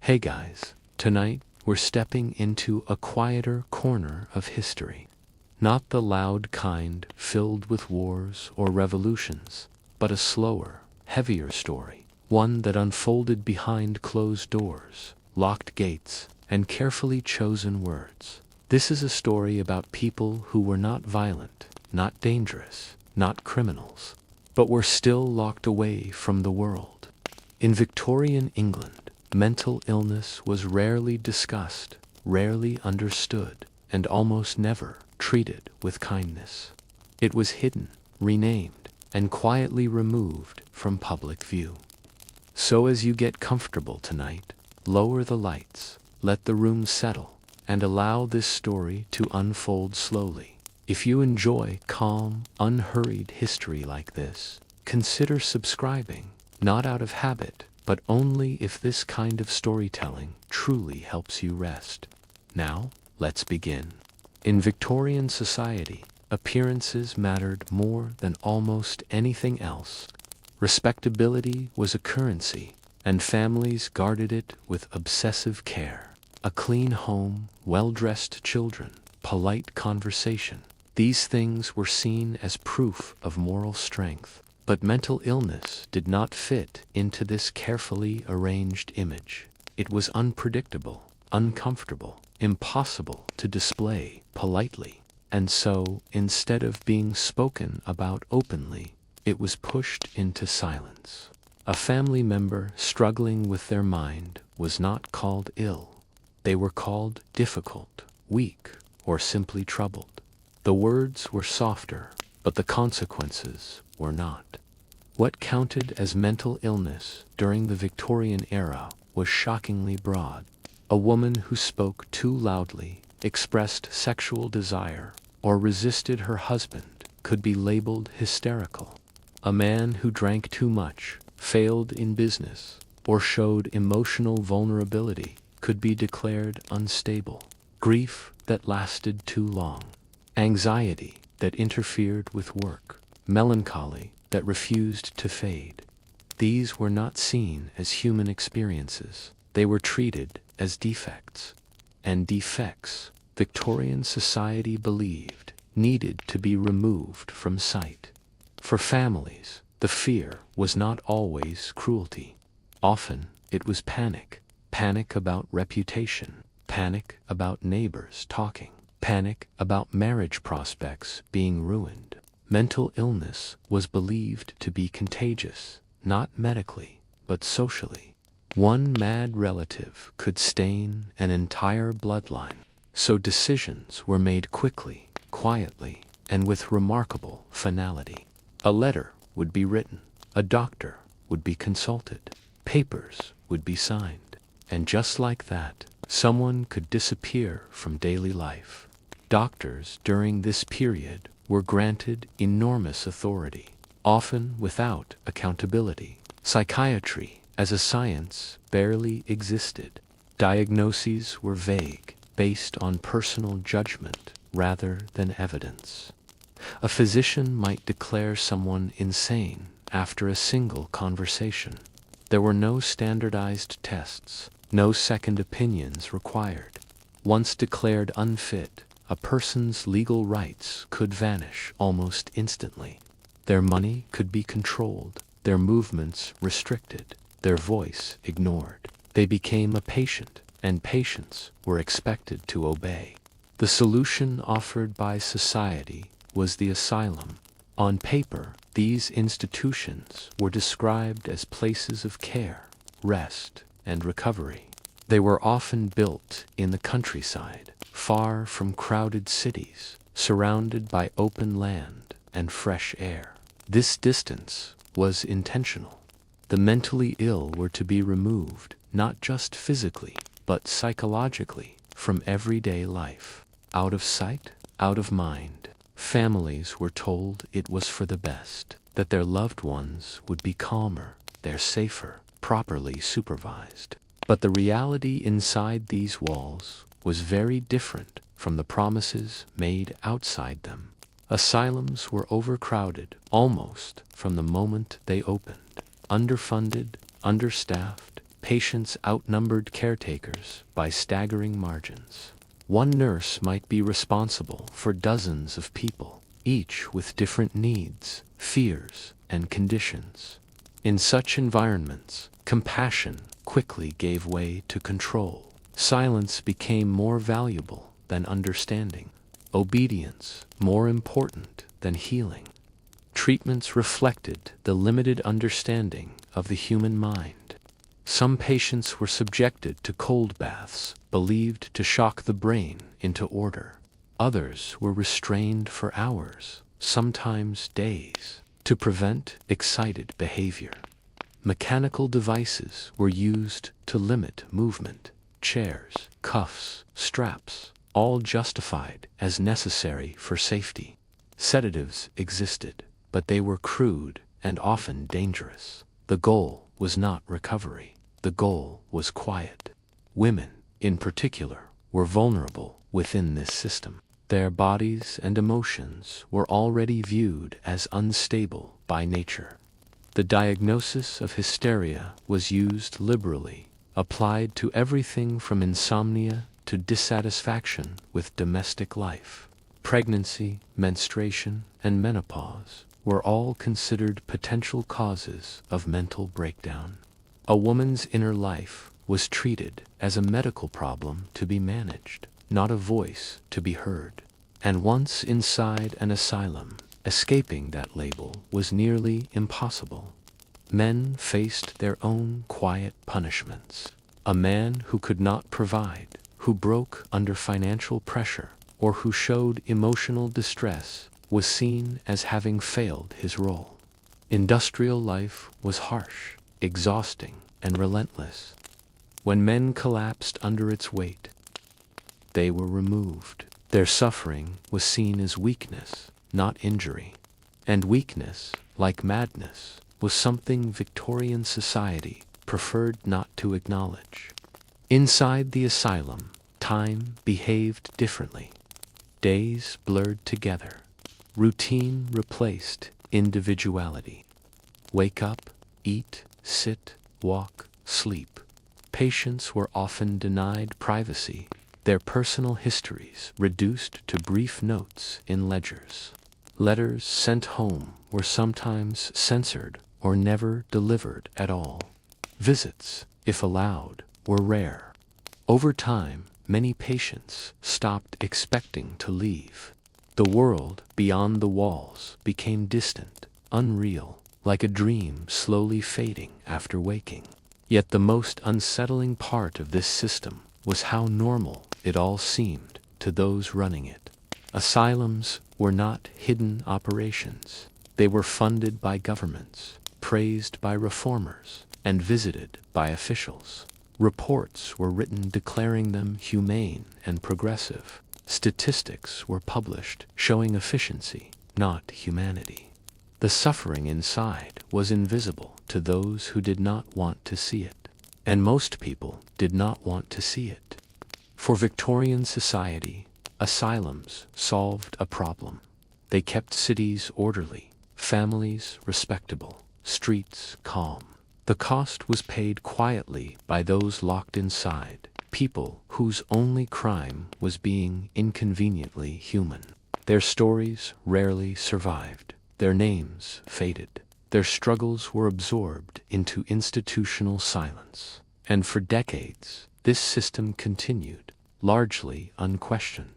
Hey guys, tonight we're stepping into a quieter corner of history. Not the loud kind filled with wars or revolutions, but a slower, heavier story. One that unfolded behind closed doors, locked gates, and carefully chosen words. This is a story about people who were not violent, not dangerous, not criminals, but were still locked away from the world. In Victorian England, mental illness was rarely discussed, rarely understood, and almost never treated with kindness. It was hidden, renamed, and quietly removed from public view. So as you get comfortable tonight, lower the lights, let the room settle, and allow this story to unfold slowly. If you enjoy calm, unhurried history like this, consider subscribing, not out of habit, but only if this kind of storytelling truly helps you rest. Now, let's begin. In Victorian society, appearances mattered more than almost anything else. Respectability was a currency, and families guarded it with obsessive care. A clean home, well-dressed children, polite conversation. These things were seen as proof of moral strength. But mental illness did not fit into this carefully arranged image. It was unpredictable, uncomfortable, impossible to display politely. And so, instead of being spoken about openly, it was pushed into silence. A family member struggling with their mind was not called ill. They were called difficult, weak, or simply troubled. The words were softer, but the consequences were not. What counted as mental illness during the Victorian era was shockingly broad. A woman who spoke too loudly, expressed sexual desire, or resisted her husband could be labeled hysterical. A man who drank too much, failed in business, or showed emotional vulnerability could be declared unstable. Grief that lasted too long. Anxiety that interfered with work. Melancholy that refused to fade. These were not seen as human experiences. They were treated as defects. And defects, Victorian society believed, needed to be removed from sight. For families, the fear was not always cruelty. Often, it was panic. Panic about reputation. Panic about neighbors talking. Panic about marriage prospects being ruined. Mental illness was believed to be contagious, not medically, but socially. One mad relative could stain an entire bloodline, so decisions were made quickly, quietly, and with remarkable finality. A letter would be written, a doctor would be consulted, papers would be signed, and just like that, someone could disappear from daily life. Doctors during this period were granted enormous authority, often without accountability. Psychiatry, as a science, barely existed. Diagnoses were vague, based on personal judgment rather than evidence. A physician might declare someone insane after a single conversation. There were no standardized tests, no second opinions required. Once declared unfit, a person's legal rights could vanish almost instantly. Their money could be controlled, their movements restricted, their voice ignored. They became a patient, and patients were expected to obey. The solution offered by society was the asylum. On paper, these institutions were described as places of care, rest, and recovery. They were often built in the countryside, far from crowded cities, surrounded by open land and fresh air. This distance was intentional. The mentally ill were to be removed, not just physically, but psychologically, from everyday life. Out of sight, out of mind. Families were told it was for the best, that their loved ones would be calmer, they're safer, properly supervised. But the reality inside these walls was very different from the promises made outside them. Asylums were overcrowded almost from the moment they opened. Underfunded, understaffed, patients outnumbered caretakers by staggering margins. One nurse might be responsible for dozens of people, each with different needs, fears, and conditions. In such environments, compassion quickly gave way to control. Silence became more valuable than understanding. Obedience more important than healing. Treatments reflected the limited understanding of the human mind. Some patients were subjected to cold baths, believed to shock the brain into order. Others were restrained for hours, sometimes days, to prevent excited behavior. Mechanical devices were used to limit movement. Chairs, cuffs, straps, all justified as necessary for safety. Sedatives existed, but they were crude and often dangerous. The goal was not recovery. The goal was quiet. Women, in particular, were vulnerable within this system. Their bodies and emotions were already viewed as unstable by nature. The diagnosis of hysteria was used liberally, applied to everything from insomnia to dissatisfaction with domestic life. Pregnancy, menstruation, and menopause were all considered potential causes of mental breakdown. A woman's inner life was treated as a medical problem to be managed, not a voice to be heard. And once inside an asylum, escaping that label was nearly impossible. Men faced their own quiet punishments. A man who could not provide, who broke under financial pressure, or who showed emotional distress was seen as having failed his role. Industrial life was harsh, exhausting, and relentless. When men collapsed under its weight, they were removed. Their suffering was seen as weakness, not injury. And weakness, like madness, was something Victorian society preferred not to acknowledge. Inside the asylum, time behaved differently. Days blurred together. Routine replaced individuality. Wake up, eat, sit, walk, sleep. Patients were often denied privacy, their personal histories reduced to brief notes in ledgers. Letters sent home were sometimes censored or never delivered at all. Visits, if allowed, were rare. Over time, many patients stopped expecting to leave. The world beyond the walls became distant, unreal, like a dream slowly fading after waking. Yet the most unsettling part of this system was how normal it all seemed to those running it. Asylums were not hidden operations. They were funded by governments, praised by reformers, and visited by officials. Reports were written declaring them humane and progressive. Statistics were published showing efficiency, not humanity. The suffering inside was invisible to those who did not want to see it. And most people did not want to see it. For Victorian society, asylums solved a problem. They kept cities orderly, families respectable, streets calm. The cost was paid quietly by those locked inside, people whose only crime was being inconveniently human. Their stories rarely survived. Their names faded. Their struggles were absorbed into institutional silence. And for decades, this system continued, largely unquestioned.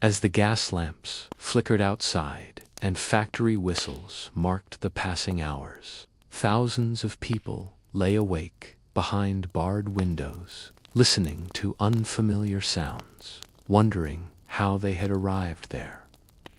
As the gas lamps flickered outside and factory whistles marked the passing hours, thousands of people lay awake behind barred windows, listening to unfamiliar sounds, wondering how they had arrived there.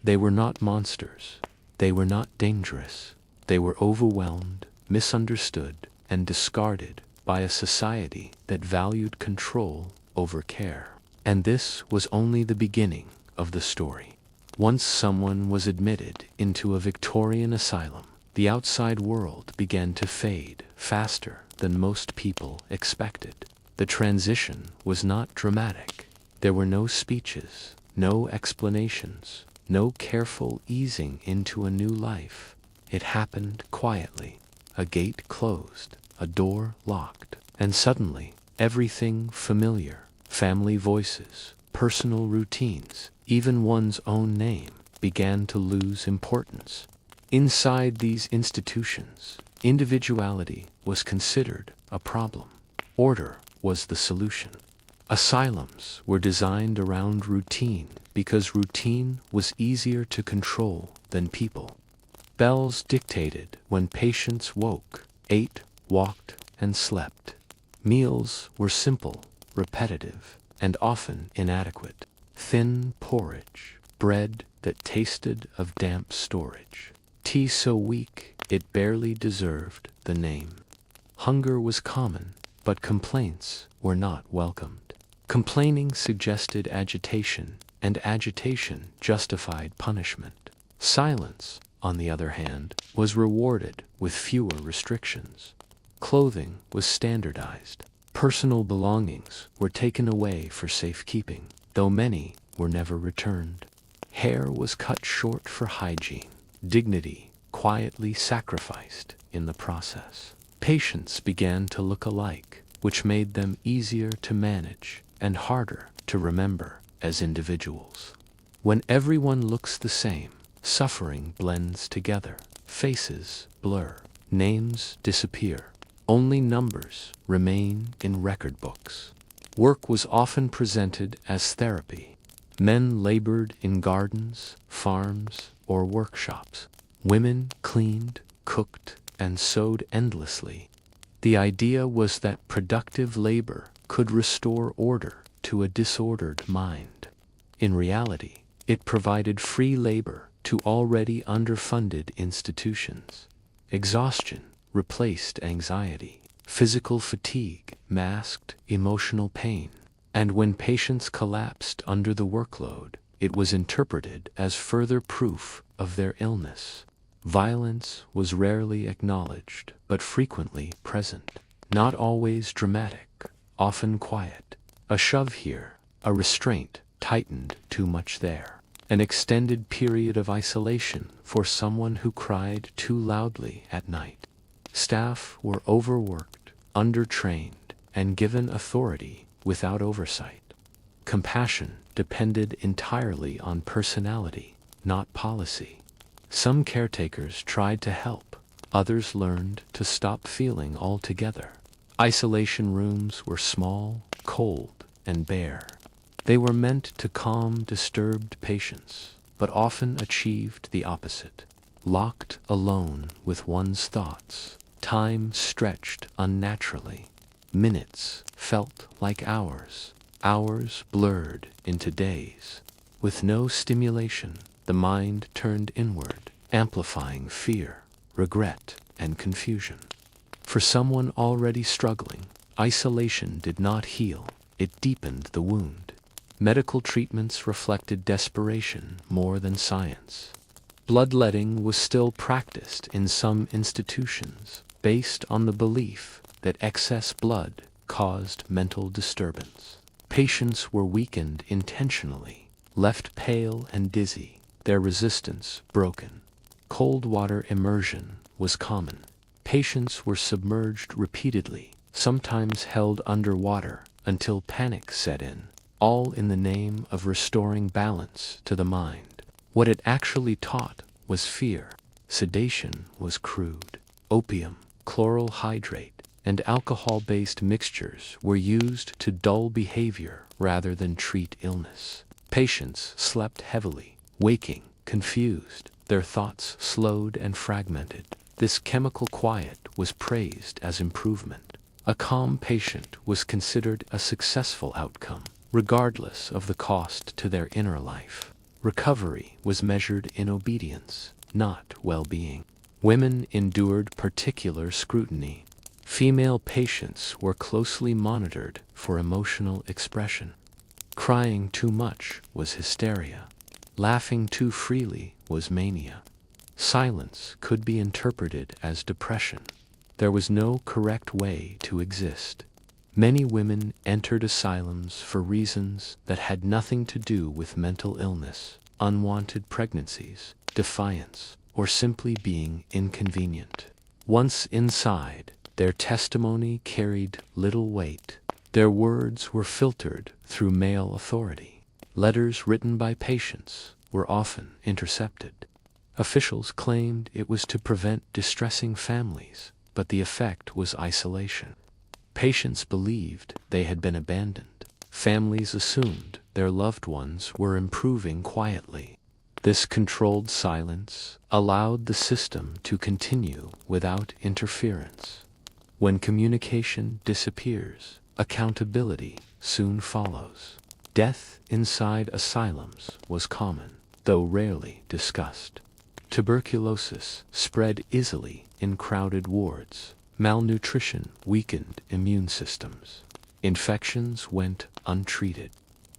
They were not monsters. They were not dangerous. They were overwhelmed, misunderstood, and discarded by a society that valued control over care. And this was only the beginning of the story. Once someone was admitted into a Victorian asylum, the outside world began to fade faster than most people expected. The transition was not dramatic. There were no speeches, no explanations, no careful easing into a new life. It happened quietly. A gate closed, a door locked, And suddenly, everything familiar, family voices, personal routines, even one's own name, began to lose importance. Inside these institutions, individuality was considered a problem. Order was the solution. Asylums were designed around routine because routine was easier to control than people. Bells dictated when patients woke, ate, walked, and slept. Meals were simple, repetitive, and often inadequate. Thin porridge, bread that tasted of damp storage. Tea so weak it barely deserved the name. Hunger was common, but complaints were not welcomed. Complaining suggested agitation, and agitation justified punishment. Silence, on the other hand, was rewarded with fewer restrictions. Clothing was standardized. Personal belongings were taken away for safekeeping, though many were never returned. Hair was cut short for hygiene. Dignity quietly sacrificed in the process. Patients began to look alike, which made them easier to manage and harder to remember as individuals. When everyone looks the same, suffering blends together, faces blur, names disappear. Only numbers remain in record books. Work was often presented as therapy. Men labored in gardens, farms, or workshops. Women cleaned, cooked, and sewed endlessly. The idea was that productive labor could restore order to a disordered mind. In reality, it provided free labor to already underfunded institutions. Exhaustion replaced anxiety. Physical fatigue masked emotional pain. And when patients collapsed under the workload, it was interpreted as further proof of their illness. Violence was rarely acknowledged, but frequently present. Not always dramatic, often quiet. A shove here, a restraint tightened too much there. An extended period of isolation for someone who cried too loudly at night. Staff were overworked, undertrained, and given authority without oversight. Compassion depended entirely on personality, not policy. Some caretakers tried to help, others learned to stop feeling altogether. Isolation rooms were small, cold, and bare. They were meant to calm disturbed patients, but often achieved the opposite. Locked alone with one's thoughts, time stretched unnaturally. Minutes felt like hours, hours blurred into days. With no stimulation, the mind turned inward, amplifying fear, regret, and confusion. For someone already struggling, isolation did not heal, it deepened the wound. Medical treatments reflected desperation more than science. Bloodletting was still practiced in some institutions, based on the belief that excess blood caused mental disturbance. Patients were weakened intentionally, left pale and dizzy, their resistance broken. Cold water immersion was common. Patients were submerged repeatedly, sometimes held underwater until panic set in, all in the name of restoring balance to the mind. What it actually taught was fear. Sedation was crude. Opium, chloral hydrate, and alcohol-based mixtures were used to dull behavior rather than treat illness. Patients slept heavily, waking, confused, their thoughts slowed and fragmented. This chemical quiet was praised as improvement. A calm patient was considered a successful outcome, regardless of the cost to their inner life. Recovery was measured in obedience, not well-being. Women endured particular scrutiny. Female patients were closely monitored for emotional expression. Crying too much was hysteria. Laughing too freely was mania. Silence could be interpreted as depression. There was no correct way to exist. Many women entered asylums for reasons that had nothing to do with mental illness, unwanted pregnancies, defiance, or simply being inconvenient. Once inside, Their testimony carried little weight. Their words were filtered through male authority. Letters written by patients were often intercepted. Officials claimed it was to prevent distressing families, but the effect was isolation. Patients believed they had been abandoned. Families assumed their loved ones were improving quietly. This controlled silence allowed the system to continue without interference. When communication disappears, accountability soon follows. Death inside asylums was common, though rarely discussed. Tuberculosis spread easily in crowded wards. Malnutrition weakened immune systems. Infections went untreated.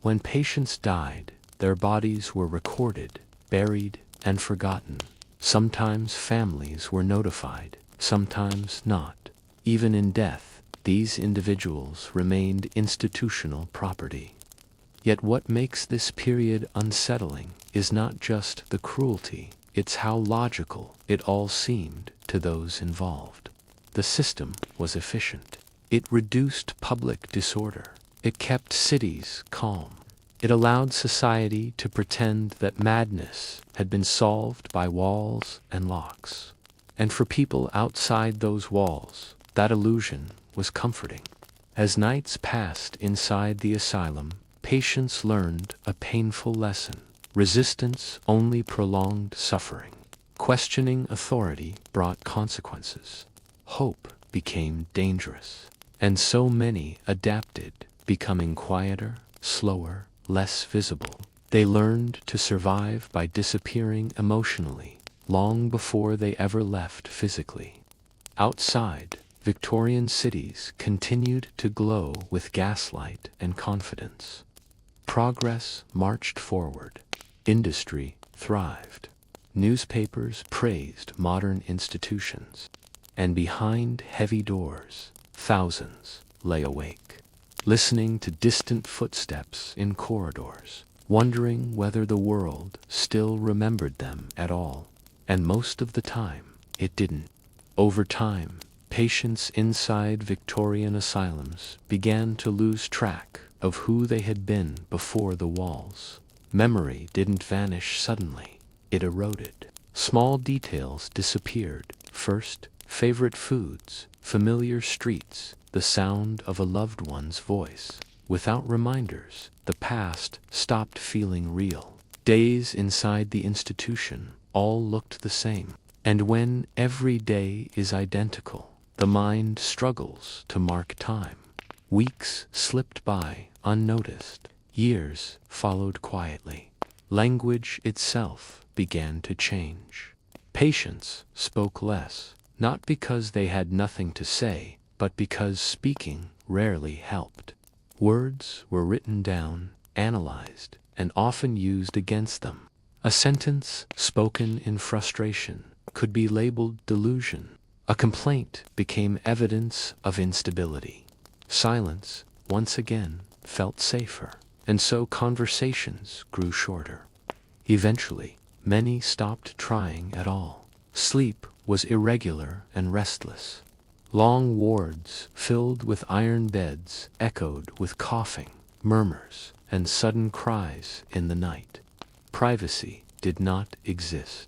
When patients died, their bodies were recorded, buried, and forgotten. Sometimes families were notified, sometimes not. Even in death, these individuals remained institutional property. Yet what makes this period unsettling is not just the cruelty, it's how logical it all seemed to those involved. The system was efficient. It reduced public disorder. It kept cities calm. It allowed society to pretend that madness had been solved by walls and locks. And for people outside those walls, that illusion was comforting. As nights passed inside the asylum, patients learned a painful lesson. Resistance only prolonged suffering. Questioning authority brought consequences. Hope became dangerous. And so many adapted, becoming quieter, slower, less visible. They learned to survive by disappearing emotionally, long before they ever left physically. Outside, Victorian cities continued to glow with gaslight and confidence. Progress marched forward. Industry thrived. Newspapers praised modern institutions. And behind heavy doors, thousands lay awake, listening to distant footsteps in corridors, wondering whether the world still remembered them at all. And most of the time, it didn't. Over time, patients inside Victorian asylums began to lose track of who they had been before the walls. Memory didn't vanish suddenly. It eroded. Small details disappeared. First, favorite foods, familiar streets, the sound of a loved one's voice. Without reminders, the past stopped feeling real. Days inside the institution all looked the same. And when every day is identical, the mind struggles to mark time. Weeks slipped by unnoticed. Years followed quietly. Language itself began to change. Patients spoke less, not because they had nothing to say, but because speaking rarely helped. Words were written down, analyzed, and often used against them. A sentence spoken in frustration could be labeled delusion. A complaint became evidence of instability. Silence, once again, felt safer, and so conversations grew shorter. Eventually, many stopped trying at all. Sleep was irregular and restless. Long wards filled with iron beds echoed with coughing, murmurs, and sudden cries in the night. Privacy did not exist.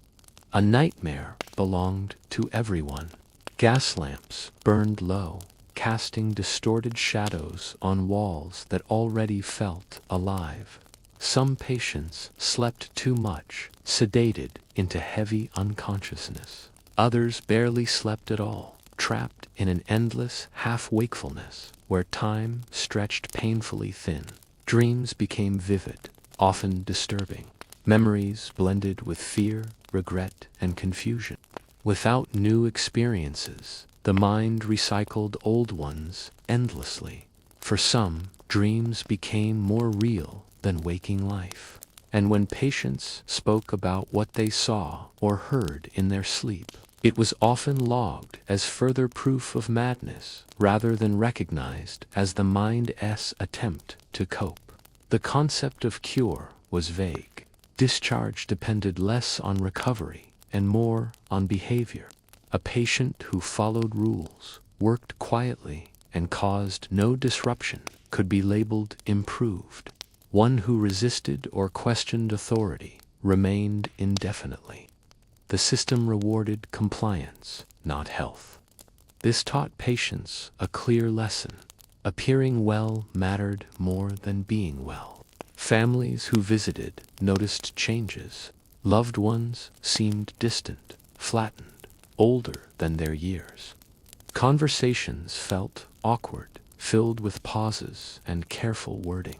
A nightmare belonged to everyone. Gas lamps burned low, casting distorted shadows on walls that already felt alive. Some patients slept too much, sedated into heavy unconsciousness. Others barely slept at all, trapped in an endless half-wakefulness where time stretched painfully thin. Dreams became vivid, often disturbing. Memories blended with fear, regret, and confusion. Without new experiences, the mind recycled old ones endlessly. For some, dreams became more real than waking life. And when patients spoke about what they saw or heard in their sleep, it was often logged as further proof of madness rather than recognized as the mind's attempt to cope. The concept of cure was vague. Discharge depended less on recovery and more on behavior. A patient who followed rules, worked quietly and caused no disruption could be labeled improved. One who resisted or questioned authority remained indefinitely. The system rewarded compliance, not health. This taught patients a clear lesson. Appearing well mattered more than being well. Families who visited noticed changes. Loved ones seemed distant, flattened, older than their years. Conversations felt awkward, filled with pauses and careful wording.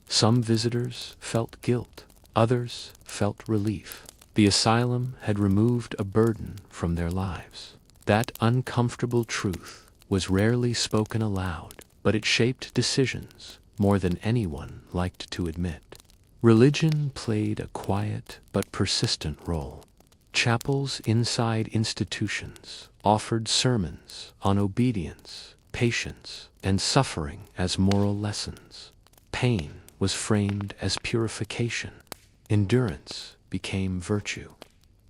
Some visitors felt guilt, others felt relief. The asylum had removed a burden from their lives. That uncomfortable truth was rarely spoken aloud, but it shaped decisions more than anyone liked to admit. Religion played a quiet but persistent role. Chapels inside institutions offered sermons on obedience, patience, and suffering as moral lessons. Pain was framed as purification. Endurance became virtue.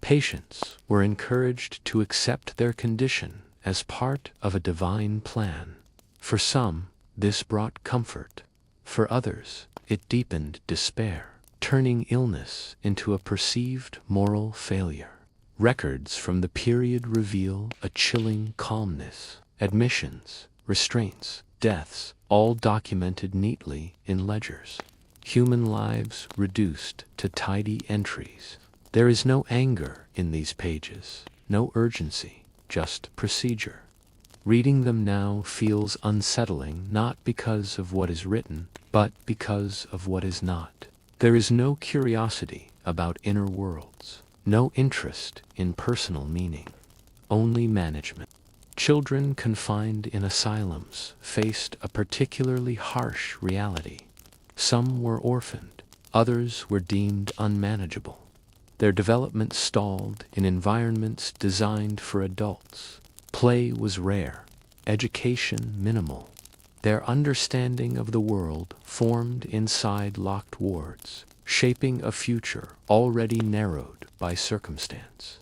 Patients were encouraged to accept their condition as part of a divine plan. For some, this brought comfort. For others, it deepened despair, turning illness into a perceived moral failure. Records from the period reveal a chilling calmness. Admissions, restraints, deaths, all documented neatly in ledgers. Human lives reduced to tidy entries. There is no anger in these pages, no urgency, just procedure. Reading them now feels unsettling, not because of what is written, but because of what is not. There is no curiosity about inner worlds, no interest in personal meaning, only management. Children confined in asylums faced a particularly harsh reality. Some were orphaned, others were deemed unmanageable. Their development stalled in environments designed for adults. Play was rare, education minimal. Their understanding of the world formed inside locked wards, shaping a future already narrowed by circumstance.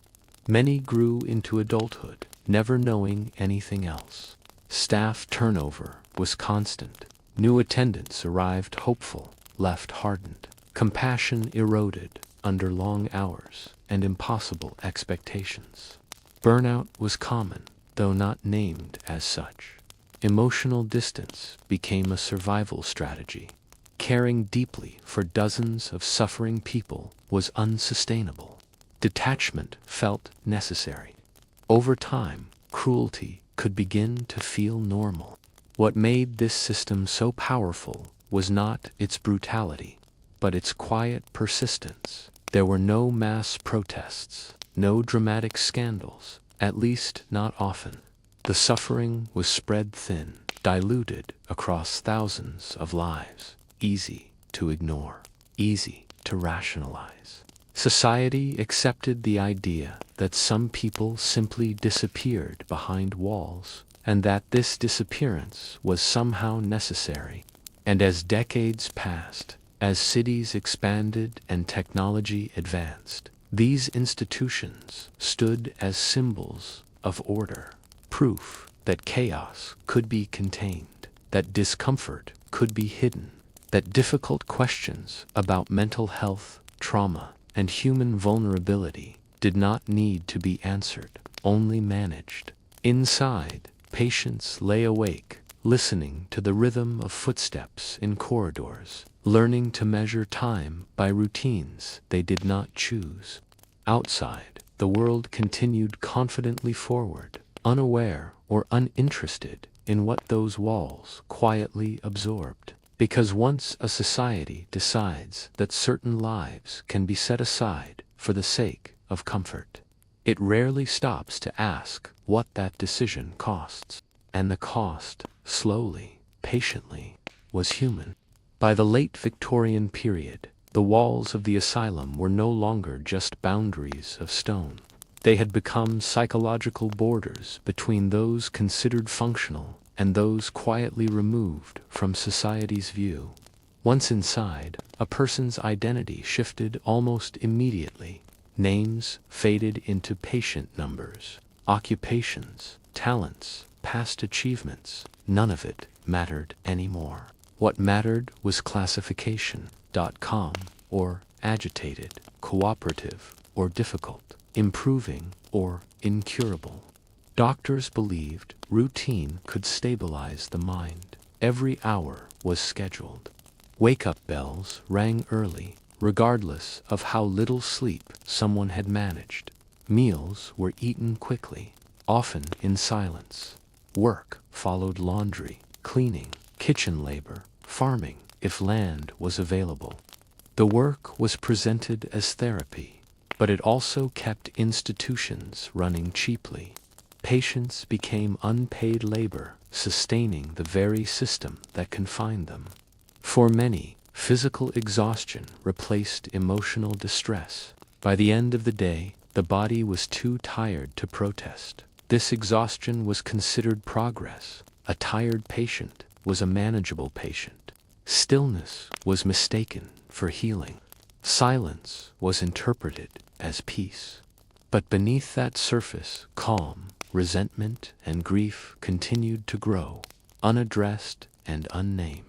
Many grew into adulthood, never knowing anything else. Staff turnover was constant. New attendants arrived hopeful, left hardened. Compassion eroded under long hours and impossible expectations. Burnout was common, though not named as such. Emotional distance became a survival strategy. Caring deeply for dozens of suffering people was unsustainable. Detachment felt necessary. Over time, cruelty could begin to feel normal. What made this system so powerful was not its brutality, but its quiet persistence. There were no mass protests, no dramatic scandals, at least not often. The suffering was spread thin, diluted across thousands of lives, easy to ignore, easy to rationalize. Society accepted the idea that some people simply disappeared behind walls, and that this disappearance was somehow necessary. And as decades passed, as cities expanded and technology advanced, these institutions stood as symbols of order, proof that chaos could be contained, that discomfort could be hidden, that difficult questions about mental health, trauma, and human vulnerability did not need to be answered, only managed. Inside, patients lay awake, listening to the rhythm of footsteps in corridors, learning to measure time by routines they did not choose. Outside, the world continued confidently forward, unaware or uninterested in what those walls quietly absorbed. Because once a society decides that certain lives can be set aside for the sake of comfort, it rarely stops to ask what that decision costs. And the cost, slowly, patiently, was human. By the late Victorian period, the walls of the asylum were no longer just boundaries of stone. They had become psychological borders between those considered functional and those quietly removed from society's view. Once inside, a person's identity shifted almost immediately. Names faded into patient numbers. Occupations, talents, past achievements, none of it mattered anymore. What mattered was classification, calm or agitated, cooperative or difficult, improving or incurable. Doctors believed routine could stabilize the mind. Every hour was scheduled. Wake-up bells rang early, regardless of how little sleep someone had managed. Meals were eaten quickly, often in silence. Work followed laundry, cleaning, kitchen labor, farming, if land was available. The work was presented as therapy, but it also kept institutions running cheaply. Patients became unpaid labor, sustaining the very system that confined them. For many, physical exhaustion replaced emotional distress. By the end of the day, the body was too tired to protest. This exhaustion was considered progress. A tired patient was a manageable patient. Stillness was mistaken for healing. Silence was interpreted as peace. But beneath that surface calm, resentment and grief continued to grow, unaddressed and unnamed.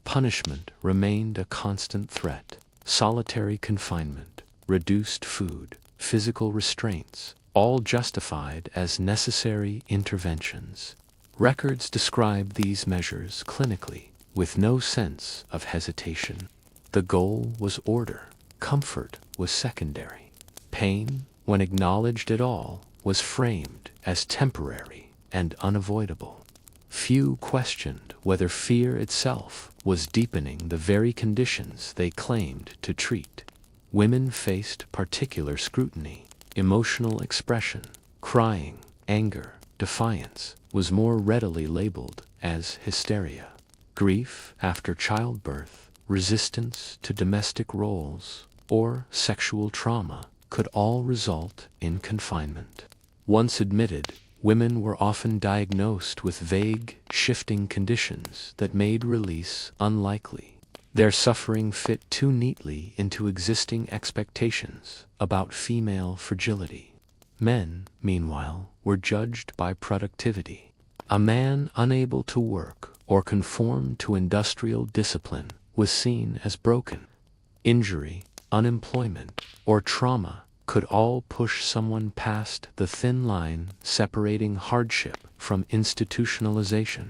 Punishment remained a constant threat. Solitary confinement, reduced food, physical restraints, all justified as necessary interventions. Records describe these measures clinically, with no sense of hesitation. The goal was order. Comfort was secondary. Pain, when acknowledged at all, was framed as temporary and unavoidable. Few questioned whether fear itself was deepening the very conditions they claimed to treat. Women faced particular scrutiny. Emotional expression, crying, anger, defiance, was more readily labeled as hysteria. Grief after childbirth, resistance to domestic roles, or sexual trauma could all result in confinement. Once admitted, women were often diagnosed with vague, shifting conditions that made release unlikely. Their suffering fit too neatly into existing expectations about female fragility. Men, meanwhile, were judged by productivity. A man unable to work or conform to industrial discipline was seen as broken. Injury, unemployment, or trauma could all push someone past the thin line separating hardship from institutionalization.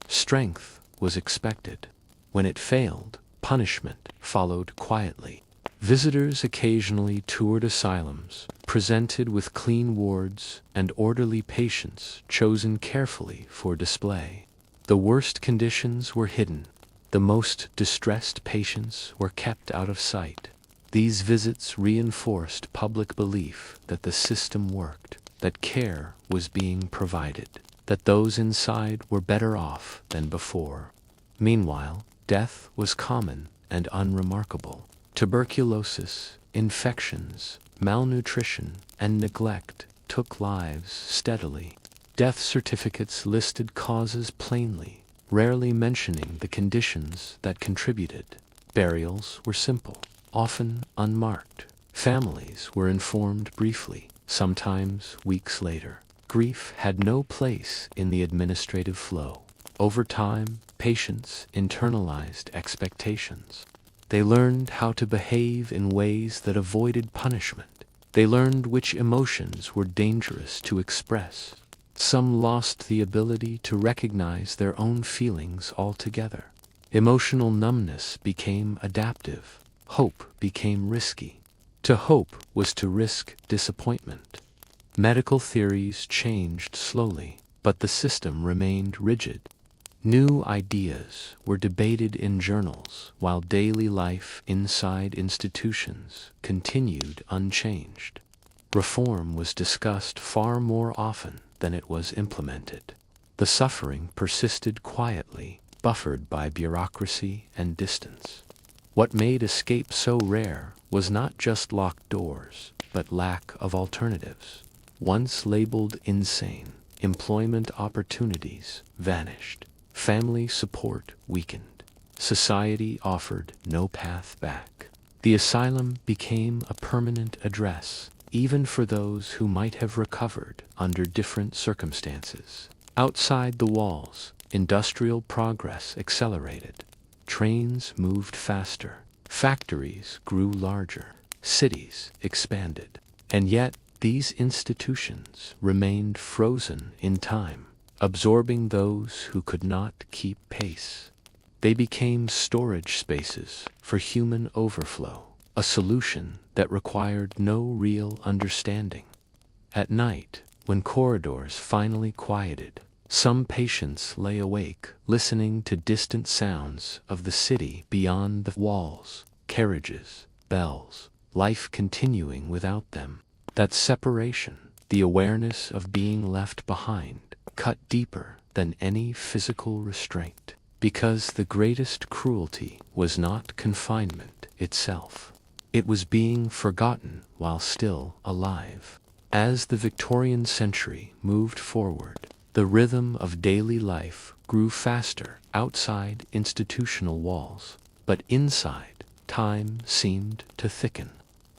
Strength was expected. When it failed, punishment followed quietly. Visitors occasionally toured asylums, presented with clean wards and orderly patients chosen carefully for display. The worst conditions were hidden. The most distressed patients were kept out of sight. These visits reinforced public belief that the system worked, that care was being provided, that those inside were better off than before. Meanwhile, death was common and unremarkable. Tuberculosis, infections, malnutrition, and neglect took lives steadily. Death certificates listed causes plainly, rarely mentioning the conditions that contributed. Burials were simple, often unmarked. Families were informed briefly, sometimes weeks later. Grief had no place in the administrative flow. Over time, patients internalized expectations. They learned how to behave in ways that avoided punishment. They learned which emotions were dangerous to express. Some lost the ability to recognize their own feelings altogether. Emotional numbness became adaptive. Hope became risky. To hope was to risk disappointment. Medical theories changed slowly, but the system remained rigid. New ideas were debated in journals, while daily life inside institutions continued unchanged. Reform was discussed far more often than it was implemented. The suffering persisted quietly, buffered by bureaucracy and distance. What made escape so rare was not just locked doors, but lack of alternatives. Once labeled insane, employment opportunities vanished. Family support weakened. Society offered no path back. The asylum became a permanent address, even for those who might have recovered under different circumstances. Outside the walls, industrial progress accelerated. Trains moved faster, factories grew larger, cities expanded. And yet, these institutions remained frozen in time, absorbing those who could not keep pace. They became storage spaces for human overflow, a solution that required no real understanding. At night, when corridors finally quieted, some patients lay awake, listening to distant sounds of the city beyond the walls, carriages, bells, life continuing without them. That separation, the awareness of being left behind, cut deeper than any physical restraint, because the greatest cruelty was not confinement itself. It was being forgotten while still alive. As the Victorian century moved forward, the rhythm of daily life grew faster outside institutional walls, but inside, time seemed to thicken.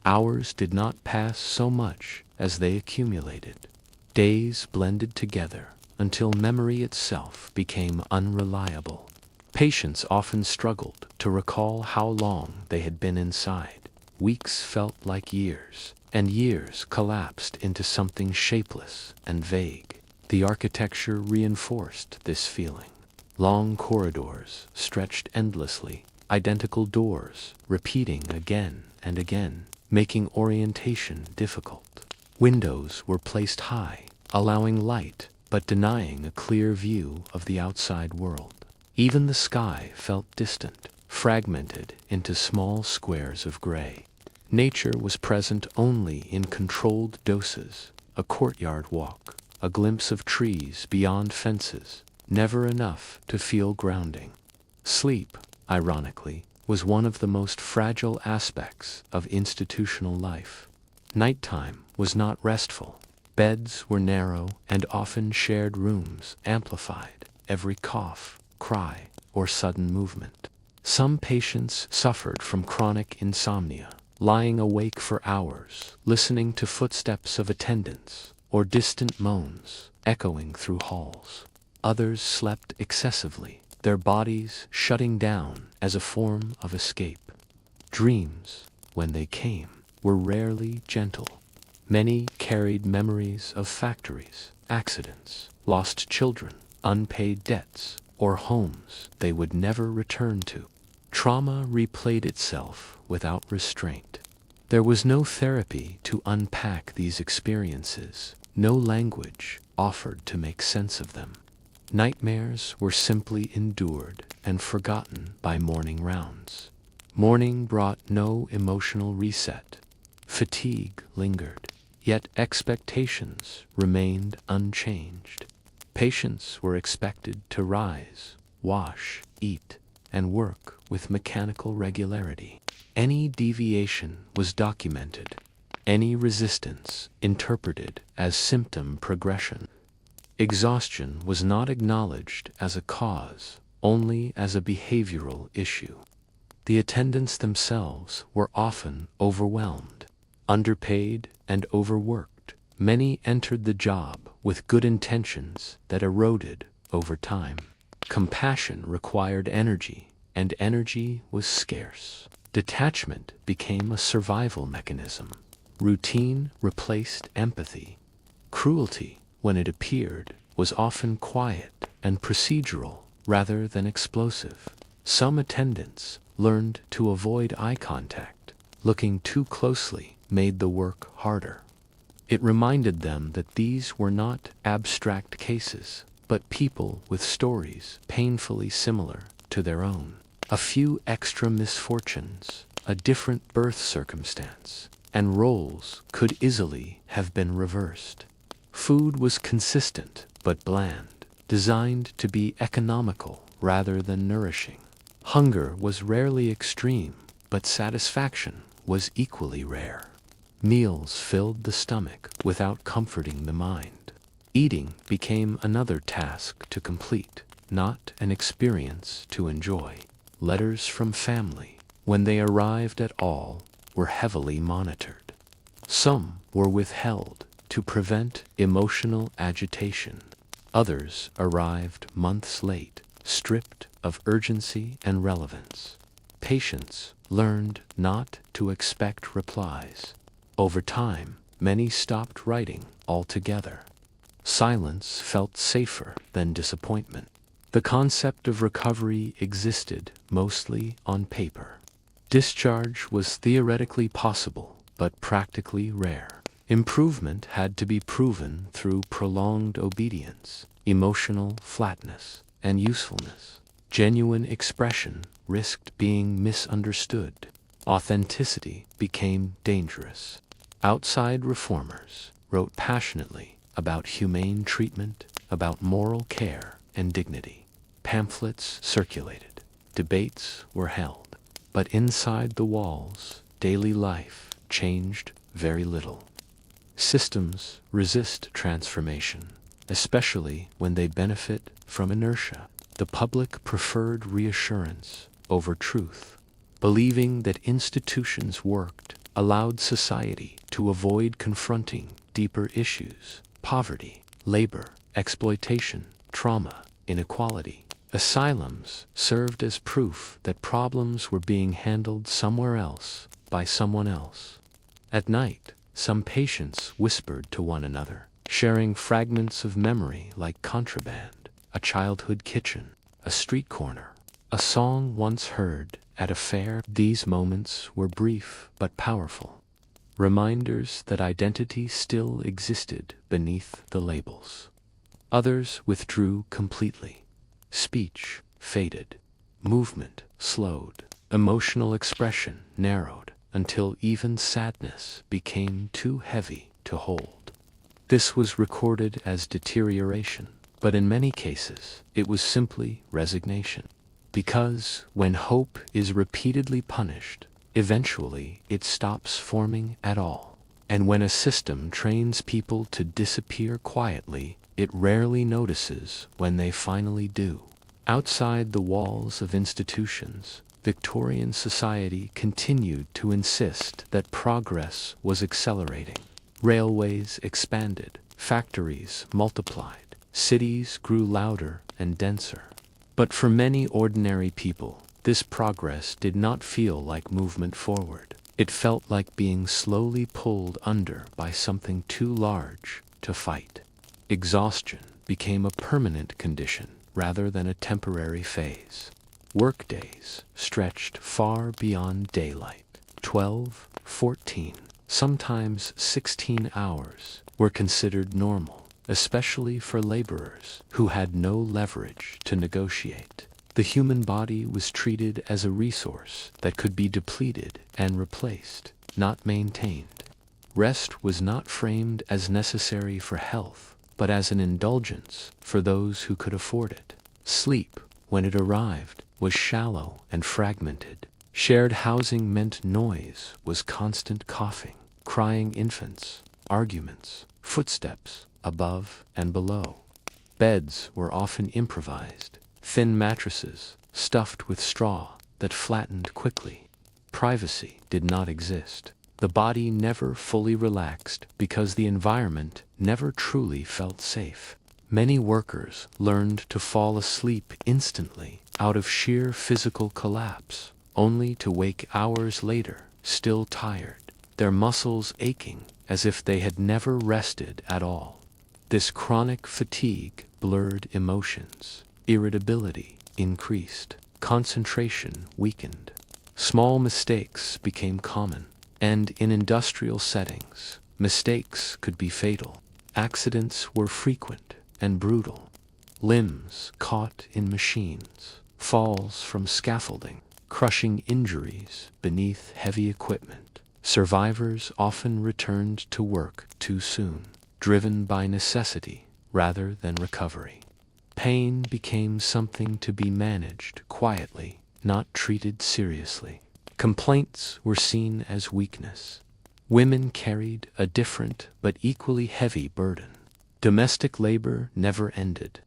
Hours did not pass so much as they accumulated. Days blended together until memory itself became unreliable. Patients often struggled to recall how long they had been inside. Weeks felt like years, and years collapsed into something shapeless and vague. The architecture reinforced this feeling. Long corridors stretched endlessly, identical doors repeating again and again, making orientation difficult. Windows were placed high, allowing light but denying a clear view of the outside world. Even the sky felt distant, fragmented into small squares of gray. Nature was present only in controlled doses, a courtyard walk, a glimpse of trees beyond fences, never enough to feel grounding. Sleep, ironically, was one of the most fragile aspects of institutional life. Nighttime was not restful. Beds were narrow and often shared rooms amplified every cough, cry, or sudden movement. Some patients suffered from chronic insomnia, lying awake for hours, listening to footsteps of attendants or distant moans echoing through halls. Others slept excessively, their bodies shutting down as a form of escape. Dreams, when they came, were rarely gentle. Many carried memories of factories, accidents, lost children, unpaid debts, or homes they would never return to. Trauma replayed itself without restraint. There was no therapy to unpack these experiences, no language offered to make sense of them. Nightmares were simply endured and forgotten by morning rounds. Morning brought no emotional reset. Fatigue lingered, yet expectations remained unchanged. Patients were expected to rise, wash, eat, and work with mechanical regularity. Any deviation was documented, any resistance interpreted as symptom progression. Exhaustion was not acknowledged as a cause, only as a behavioral issue. The attendants themselves were often overwhelmed, underpaid, and overworked. Many entered the job with good intentions that eroded over time. Compassion required energy, and energy was scarce. Detachment became a survival mechanism. Routine replaced empathy. Cruelty, when it appeared, was often quiet and procedural rather than explosive. Some attendants learned to avoid eye contact. Looking too closely made the work harder. It reminded them that these were not abstract cases, but people with stories painfully similar to their own. A few extra misfortunes, a different birth circumstance, and roles could easily have been reversed. Food was consistent but bland, designed to be economical rather than nourishing. Hunger was rarely extreme, but satisfaction was equally rare. Meals filled the stomach without comforting the mind. Eating became another task to complete, not an experience to enjoy. Letters from family, when they arrived at all, were heavily monitored. Some were withheld to prevent emotional agitation. Others arrived months late, stripped of urgency and relevance. Patients learned not to expect replies. Over time, many stopped writing altogether. Silence felt safer than disappointment. The concept of recovery existed mostly on paper. Discharge was theoretically possible, but practically rare. Improvement had to be proven through prolonged obedience, emotional flatness, and usefulness. Genuine expression risked being misunderstood. Authenticity became dangerous. Outside reformers wrote passionately about humane treatment, about moral care and dignity. Pamphlets circulated. Debates were held. But inside the walls, daily life changed very little. Systems resist transformation, especially when they benefit from inertia. The public preferred reassurance over truth. Believing that institutions worked allowed society to avoid confronting deeper issues: poverty, labor, exploitation, trauma, inequality. Asylums served as proof that problems were being handled somewhere else by someone else. At night, some patients whispered to one another, sharing fragments of memory like contraband, a childhood kitchen, a street corner, a song once heard at a fair. These moments were brief but powerful, reminders that identity still existed beneath the labels. Others withdrew completely. Speech faded, movement slowed, emotional expression narrowed, until even sadness became too heavy to hold. This was recorded as deterioration, but in many cases it was simply resignation. Because when hope is repeatedly punished, eventually it stops forming at all. And when a system trains people to disappear quietly, it rarely notices when they finally do. Outside the walls of institutions, Victorian society continued to insist that progress was accelerating. Railways expanded, factories multiplied, cities grew louder and denser. But for many ordinary people, this progress did not feel like movement forward. It felt like being slowly pulled under by something too large to fight. Exhaustion became a permanent condition rather than a temporary phase. Workdays stretched far beyond daylight. 12, 14, sometimes 16 hours were considered normal, especially for laborers who had no leverage to negotiate. The human body was treated as a resource that could be depleted and replaced, not maintained. Rest was not framed as necessary for health, but as an indulgence for those who could afford it. Sleep, when it arrived, was shallow and fragmented. Shared housing meant noise was constant coughing, crying infants, arguments, footsteps above and below. Beds were often improvised, thin mattresses stuffed with straw that flattened quickly. Privacy did not exist. The body never fully relaxed because the environment never truly felt safe. Many workers learned to fall asleep instantly out of sheer physical collapse, only to wake hours later, still tired, their muscles aching as if they had never rested at all. This chronic fatigue blurred emotions. Irritability increased. Concentration weakened. Small mistakes became common, and in industrial settings, mistakes could be fatal. Accidents were frequent and brutal. Limbs caught in machines, falls from scaffolding, crushing injuries beneath heavy equipment. Survivors often returned to work too soon, driven by necessity rather than recovery. Pain became something to be managed quietly, not treated seriously. Complaints were seen as weakness. Women carried a different but equally heavy burden. Domestic labor never ended.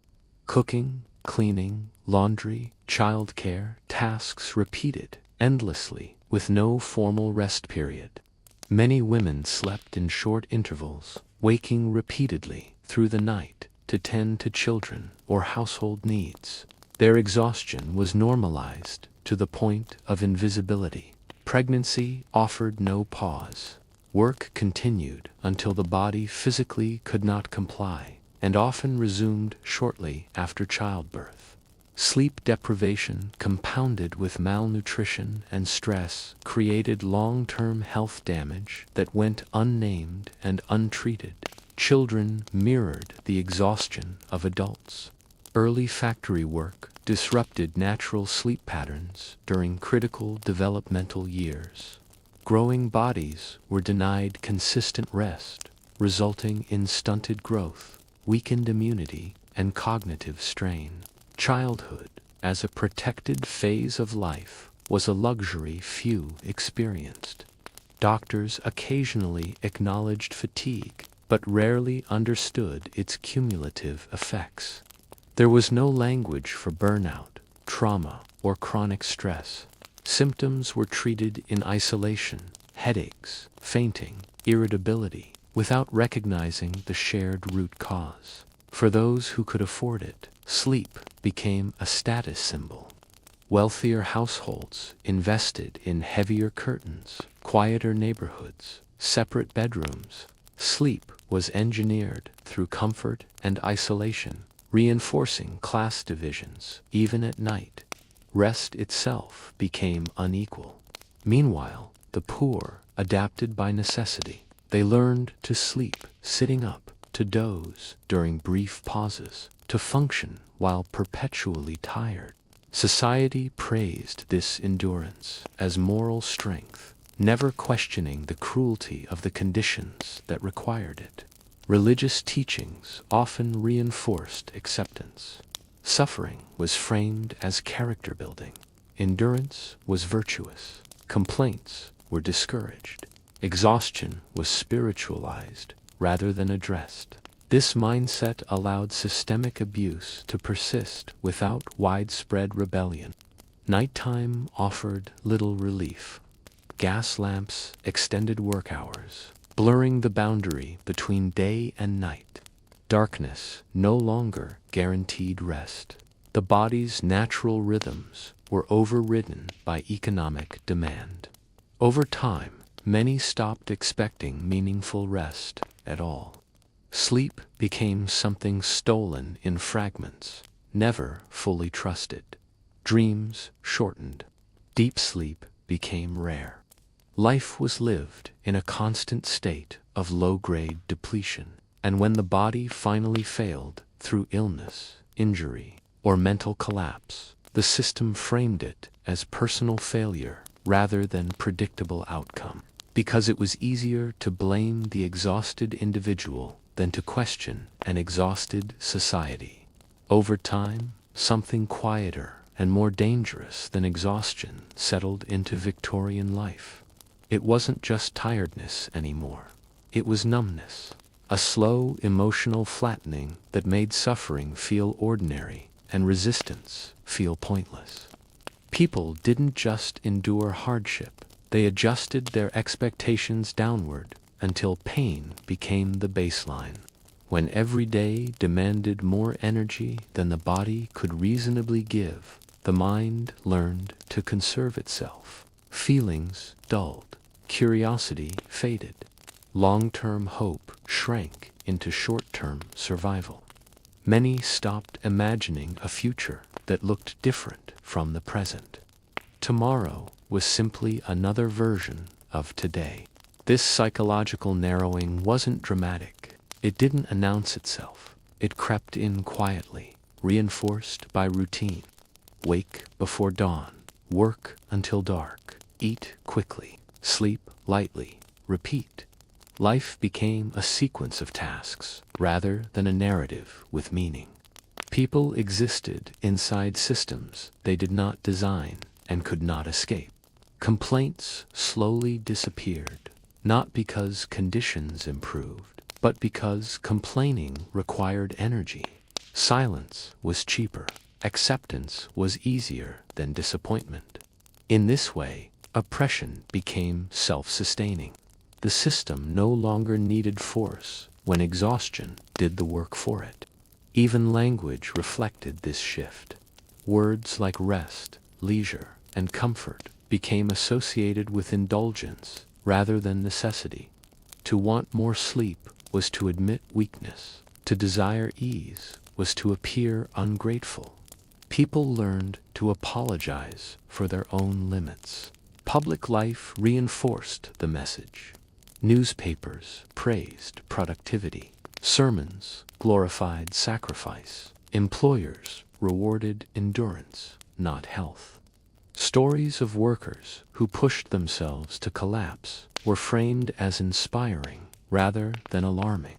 Cooking, cleaning, laundry, childcare, tasks repeated endlessly with no formal rest period. Many women slept in short intervals, waking repeatedly through the night, to tend to children or household needs. Their exhaustion was normalized to the point of invisibility. Pregnancy offered no pause. Work continued until the body physically could not comply, and often resumed shortly after childbirth. Sleep deprivation, compounded with malnutrition and stress, created long-term health damage that went unnamed and untreated. Children mirrored the exhaustion of adults. Early factory work disrupted natural sleep patterns during critical developmental years. Growing bodies were denied consistent rest, resulting in stunted growth, weakened immunity, and cognitive strain. Childhood, as a protected phase of life, was a luxury few experienced. Doctors occasionally acknowledged fatigue, but rarely understood its cumulative effects. There was no language for burnout, trauma, or chronic stress. Symptoms were treated in isolation: headaches, fainting, irritability, without recognizing the shared root cause. For those who could afford it, sleep became a status symbol. Wealthier households invested in heavier curtains, quieter neighborhoods, separate bedrooms. Sleep was engineered through comfort and isolation, reinforcing class divisions even at night. Rest itself became unequal. Meanwhile, the poor adapted by necessity. They learned to sleep sitting up, to doze during brief pauses, to function while perpetually tired. Society praised this endurance as moral strength, never questioning the cruelty of the conditions that required it. Religious teachings often reinforced acceptance. Suffering was framed as character building. Endurance was virtuous. Complaints were discouraged. Exhaustion was spiritualized rather than addressed. This mindset allowed systemic abuse to persist without widespread rebellion. Nighttime offered little relief. Gas lamps extended work hours, blurring the boundary between day and night. Darkness no longer guaranteed rest. The body's natural rhythms were overridden by economic demand. Over time, many stopped expecting meaningful rest at all. Sleep became something stolen in fragments, never fully trusted. Dreams shortened. Deep sleep became rare. Life was lived in a constant state of low-grade depletion, and when the body finally failed through illness, injury, or mental collapse, the system framed it as personal failure rather than predictable outcome, because it was easier to blame the exhausted individual than to question an exhausted society. Over time, something quieter and more dangerous than exhaustion settled into Victorian life. It wasn't just tiredness anymore. It was numbness, a slow emotional flattening that made suffering feel ordinary and resistance feel pointless. People didn't just endure hardship, they adjusted their expectations downward until pain became the baseline. When every day demanded more energy than the body could reasonably give, the mind learned to conserve itself. Feelings dulled, curiosity faded. Long-term hope shrank into short-term survival. Many stopped imagining a future that looked different from the present. Tomorrow was simply another version of today. This psychological narrowing wasn't dramatic. It didn't announce itself. It crept in quietly, reinforced by routine. Wake before dawn, work until dark, eat quickly, sleep lightly, repeat. Life became a sequence of tasks rather than a narrative with meaning. People existed inside systems they did not design and could not escape. Complaints slowly disappeared, not because conditions improved, but because complaining required energy. Silence was cheaper. Acceptance was easier than disappointment. In this way, oppression became self-sustaining. The system no longer needed force when exhaustion did the work for it. Even language reflected this shift. Words like rest, leisure, and comfort became associated with indulgence rather than necessity. To want more sleep was to admit weakness. To desire ease was to appear ungrateful. People learned to apologize for their own limits. Public life reinforced the message. Newspapers praised productivity. Sermons glorified sacrifice. Employers rewarded endurance, not health. Stories of workers who pushed themselves to collapse were framed as inspiring rather than alarming.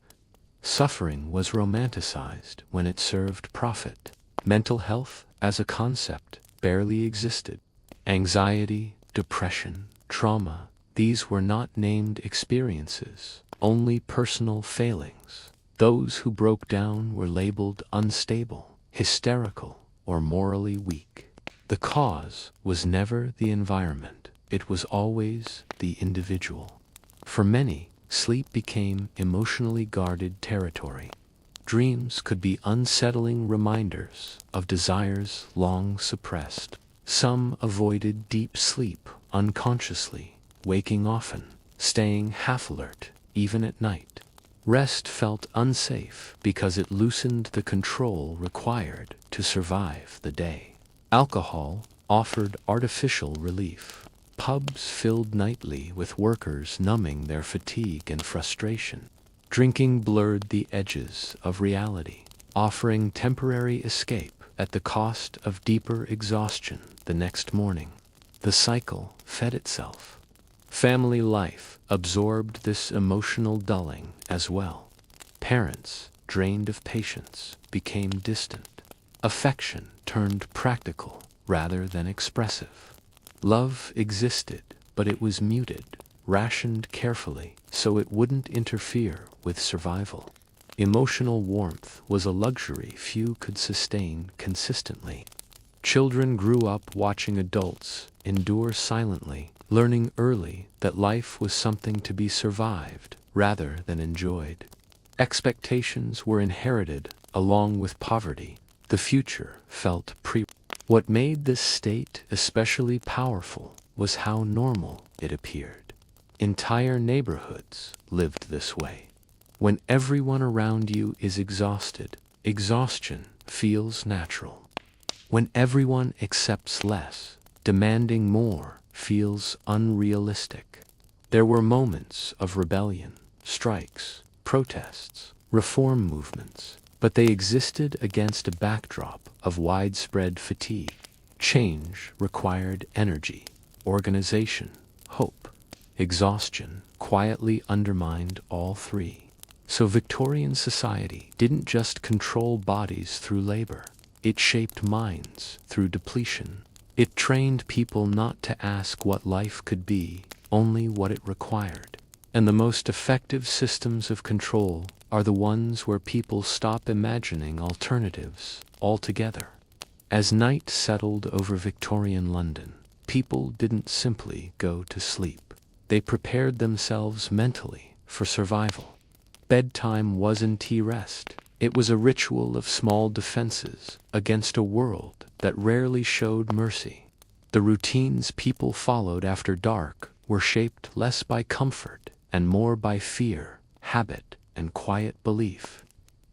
Suffering was romanticized when it served profit. Mental health as a concept barely existed. Anxiety, depression, trauma, these were not named experiences, only personal failings. Those who broke down were labeled unstable, hysterical, or morally weak. The cause was never the environment, it was always the individual. For many, sleep became emotionally guarded territory. Dreams could be unsettling reminders of desires long suppressed. Some avoided deep sleep unconsciously, waking often, staying half alert, even at night. Rest felt unsafe because it loosened the control required to survive the day. Alcohol offered artificial relief. Pubs filled nightly with workers numbing their fatigue and frustration. Drinking blurred the edges of reality, offering temporary escape at the cost of deeper exhaustion the next morning. The cycle fed itself. Family life absorbed this emotional dulling as well. Parents, drained of patience, became distant. Affection turned practical rather than expressive. Love existed, but it was muted, rationed carefully so it wouldn't interfere with survival. Emotional warmth was a luxury few could sustain consistently. Children grew up watching adults endure silently, learning early that life was something to be survived rather than enjoyed. Expectations were inherited along with poverty. The future felt What made this state especially powerful was how normal it appeared. Entire neighborhoods lived this way. When everyone around you is exhausted, exhaustion feels natural. When everyone accepts less, demanding more feels unrealistic. There were moments of rebellion, strikes, protests, reform movements, but they existed against a backdrop of widespread fatigue. Change required energy, organization, hope. Exhaustion quietly undermined all three. So Victorian society didn't just control bodies through labor. It shaped minds through depletion. It trained people not to ask what life could be, only what it required. And the most effective systems of control are the ones where people stop imagining alternatives altogether. As night settled over Victorian London, people didn't simply go to sleep. They prepared themselves mentally for survival. Bedtime wasn't rest. It was a ritual of small defenses against a world that rarely showed mercy. The routines people followed after dark were shaped less by comfort and more by fear, habit, and quiet belief.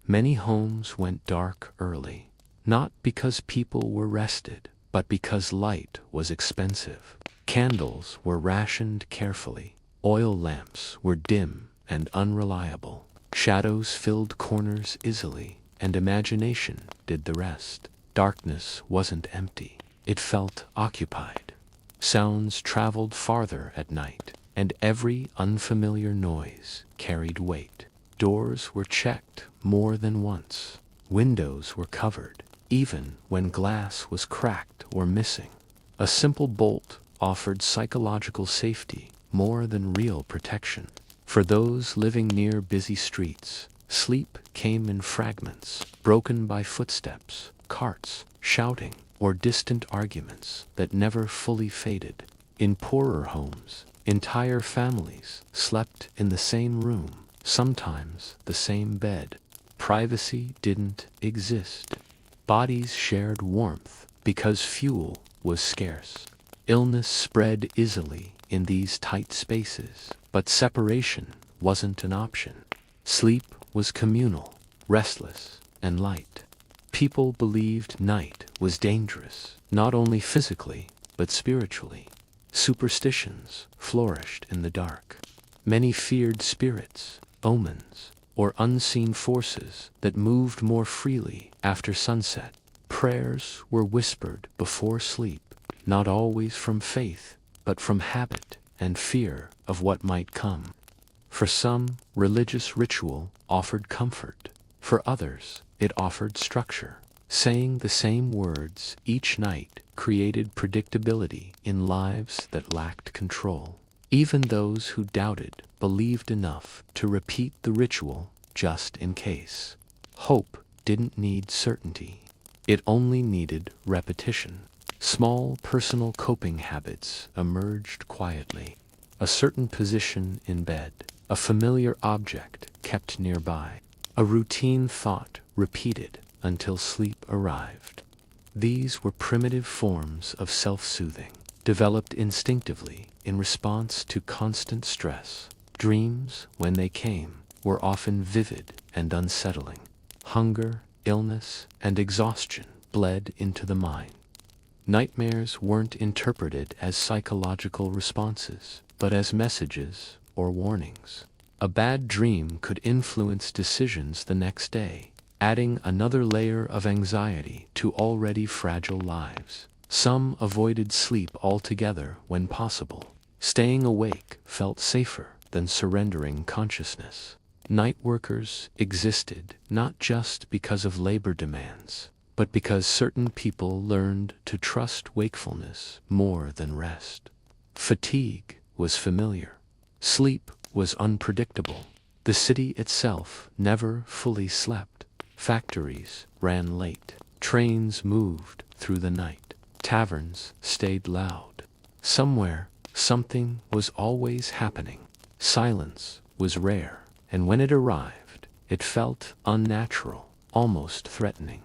Many homes went dark early, not because people were rested, but because light was expensive. Candles were rationed carefully. Oil lamps were dim and unreliable. Shadows filled corners easily, and imagination did the rest. Darkness wasn't empty. It felt occupied. Sounds traveled farther at night, and every unfamiliar noise carried weight. Doors were checked more than once. Windows were covered, even when glass was cracked or missing. A simple bolt offered psychological safety more than real protection. For those living near busy streets, sleep came in fragments, broken by footsteps, carts, shouting, or distant arguments that never fully faded. In poorer homes, entire families slept in the same room, sometimes the same bed. Privacy didn't exist. Bodies shared warmth because fuel was scarce. Illness spread easily in these tight spaces, but separation wasn't an option. Sleep was communal, restless, and light. People believed night was dangerous, not only physically, but spiritually. Superstitions flourished in the dark. Many feared spirits, omens, or unseen forces that moved more freely after sunset. Prayers were whispered before sleep, not always from faith, but from habit and fear of what might come. For some, religious ritual offered comfort. For others, it offered structure. Saying the same words each night created predictability in lives that lacked control. Even those who doubted believed enough to repeat the ritual just in case. Hope didn't need certainty. It only needed repetition. Small personal coping habits emerged quietly. A certain position in bed, a familiar object kept nearby, a routine thought repeated until sleep arrived. These were primitive forms of self-soothing, developed instinctively in response to constant stress. Dreams, when they came, were often vivid and unsettling. Hunger, illness, and exhaustion bled into the mind. Nightmares weren't interpreted as psychological responses, but as messages or warnings. A bad dream could influence decisions the next day, adding another layer of anxiety to already fragile lives. Some avoided sleep altogether when possible. Staying awake felt safer than surrendering consciousness. Night workers existed not just because of labor demands, but because certain people learned to trust wakefulness more than rest. Fatigue was familiar. Sleep was unpredictable. The city itself never fully slept. Factories ran late. Trains moved through the night. Taverns stayed loud. Somewhere, something was always happening. Silence was rare, and when it arrived, it felt unnatural, almost threatening.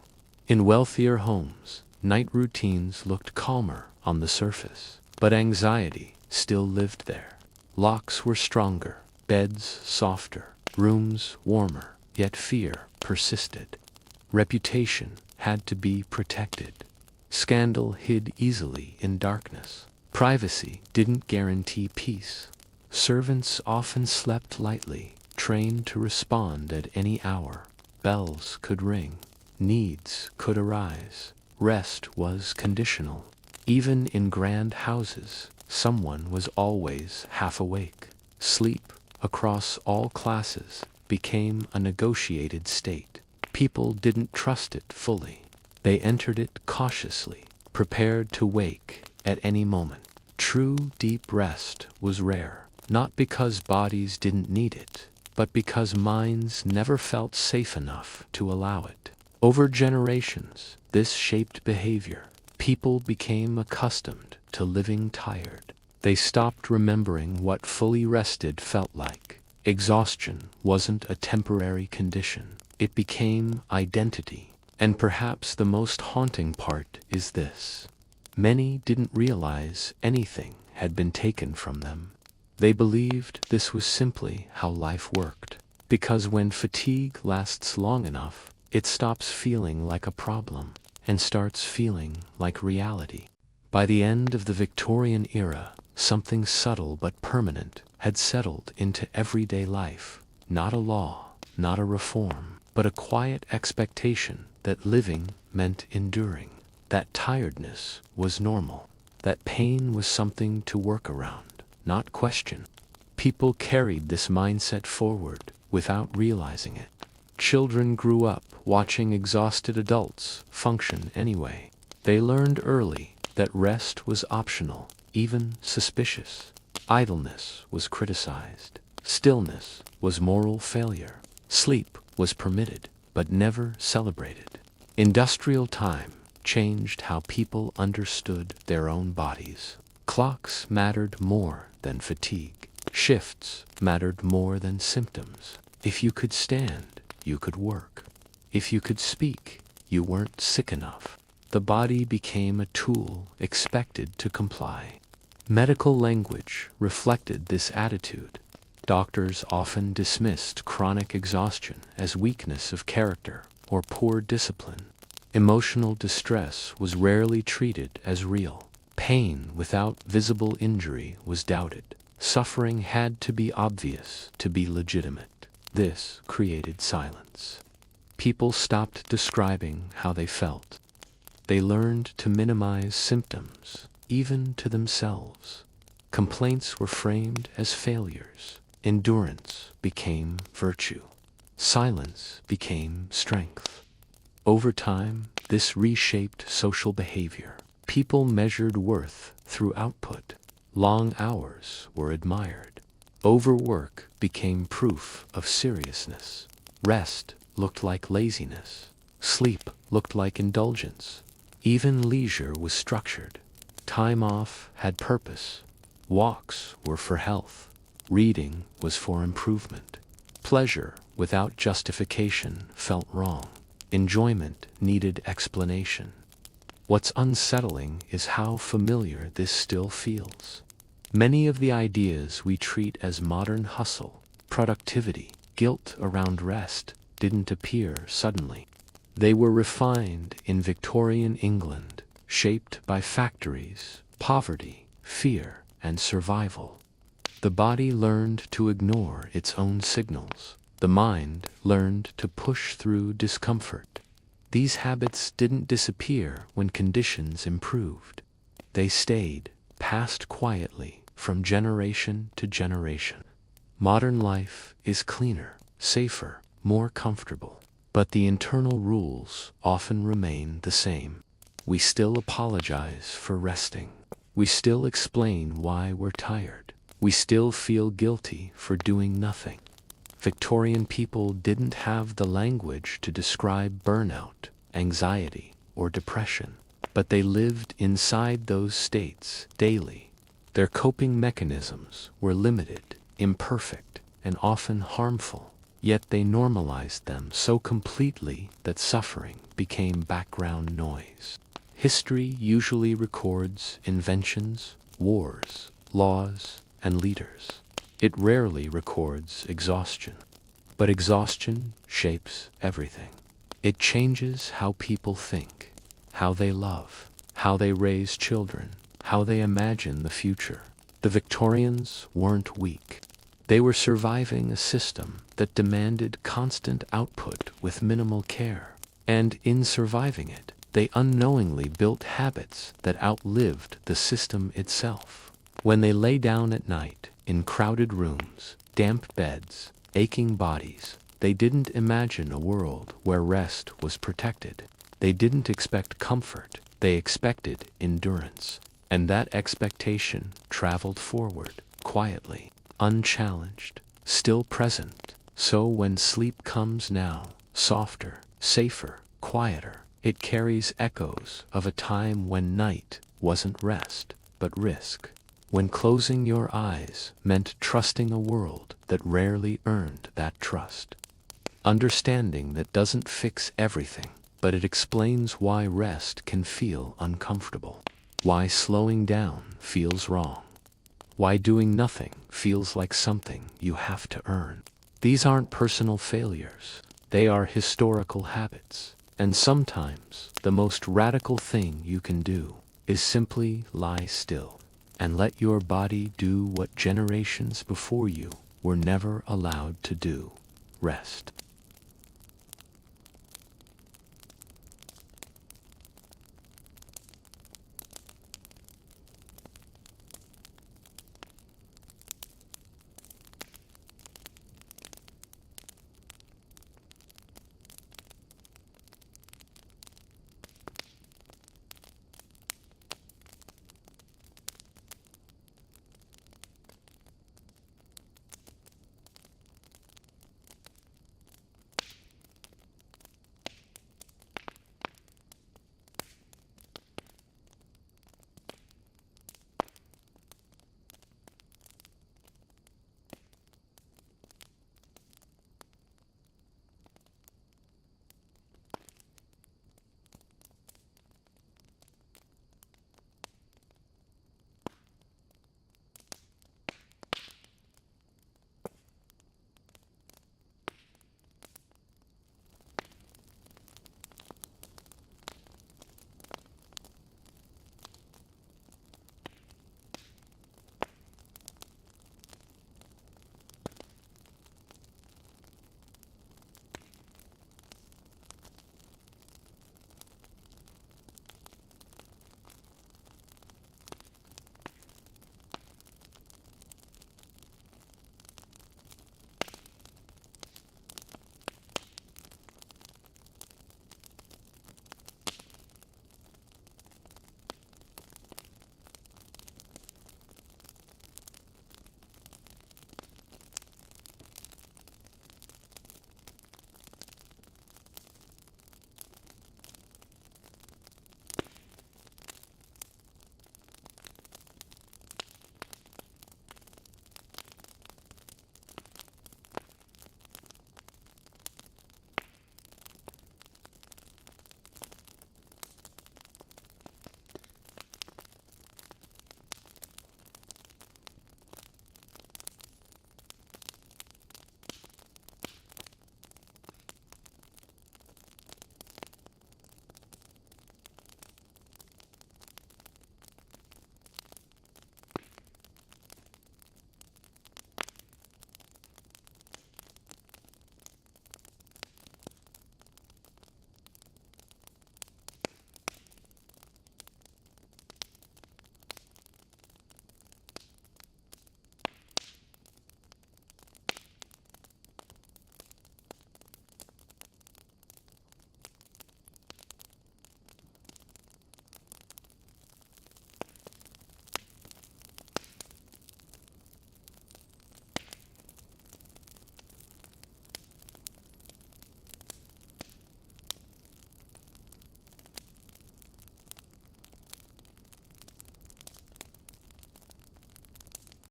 In wealthier homes, night routines looked calmer on the surface, but anxiety still lived there. Locks were stronger, beds softer, rooms warmer, yet fear persisted. Reputation had to be protected. Scandal hid easily in darkness. Privacy didn't guarantee peace. Servants often slept lightly, trained to respond at any hour. Bells could ring. Needs could arise. Rest was conditional. Even in grand houses, someone was always half awake. Sleep, across all classes, became a negotiated state. People didn't trust it fully. They entered it cautiously, prepared to wake at any moment. True deep rest was rare, not because bodies didn't need it, but because minds never felt safe enough to allow it. Over generations, this shaped behavior. People became accustomed to living tired. They stopped remembering what fully rested felt like. Exhaustion wasn't a temporary condition. It became identity. And perhaps the most haunting part is this. Many didn't realize anything had been taken from them. They believed this was simply how life worked. Because when fatigue lasts long enough, it stops feeling like a problem and starts feeling like reality. By the end of the Victorian era, something subtle but permanent had settled into everyday life. Not a law, not a reform, but a quiet expectation that living meant enduring, that tiredness was normal, that pain was something to work around, not question. People carried this mindset forward without realizing it. Children grew up watching exhausted adults function anyway. They learned early that rest was optional, even suspicious. Idleness was criticized. Stillness was moral failure. Sleep was permitted, but never celebrated. Industrial time changed how people understood their own bodies. Clocks mattered more than fatigue. Shifts mattered more than symptoms. If you could stand, you could work. If you could speak, you weren't sick enough. The body became a tool expected to comply. Medical language reflected this attitude. Doctors often dismissed chronic exhaustion as weakness of character or poor discipline. Emotional distress was rarely treated as real. Pain without visible injury was doubted. Suffering had to be obvious to be legitimate. This created silence. People stopped describing how they felt. They learned to minimize symptoms, even to themselves. Complaints were framed as failures. Endurance became virtue. Silence became strength. Over time, this reshaped social behavior. People measured worth through output. Long hours were admired. Overwork became proof of seriousness. Rest looked like laziness. Sleep looked like indulgence. Even leisure was structured. Time off had purpose. Walks were for health. Reading was for improvement. Pleasure without justification felt wrong. Enjoyment needed explanation. What's unsettling is how familiar this still feels. Many of the ideas we treat as modern hustle, productivity, guilt around rest, didn't appear suddenly. They were refined in Victorian England, shaped by factories, poverty, fear, and survival. The body learned to ignore its own signals. The mind learned to push through discomfort. These habits didn't disappear when conditions improved. They stayed, passed quietly from generation to generation. Modern life is cleaner, safer, more comfortable, but the internal rules often remain the same. We still apologize for resting. We still explain why we're tired. We still feel guilty for doing nothing. Victorian people didn't have the language to describe burnout, anxiety, or depression, but they lived inside those states daily. Their coping mechanisms were limited, imperfect, and often harmful, yet they normalized them so completely that suffering became background noise. History usually records inventions, wars, laws, and leaders. It rarely records exhaustion. But exhaustion shapes everything. It changes how people think, how they love, how they raise children, how they imagine the future. The Victorians weren't weak. They were surviving a system that demanded constant output with minimal care. And in surviving it, they unknowingly built habits that outlived the system itself. When they lay down at night, in crowded rooms, damp beds, aching bodies, they didn't imagine a world where rest was protected. They didn't expect comfort, they expected endurance. And that expectation traveled forward, quietly, unchallenged, still present. So when sleep comes now, softer, safer, quieter, it carries echoes of a time when night wasn't rest, but risk. When closing your eyes meant trusting a world that rarely earned that trust. Understanding that doesn't fix everything, but it explains why rest can feel uncomfortable, why slowing down feels wrong, why doing nothing feels like something you have to earn. These aren't personal failures, they are historical habits, and sometimes the most radical thing you can do is simply lie still and let your body do what generations before you were never allowed to do: rest.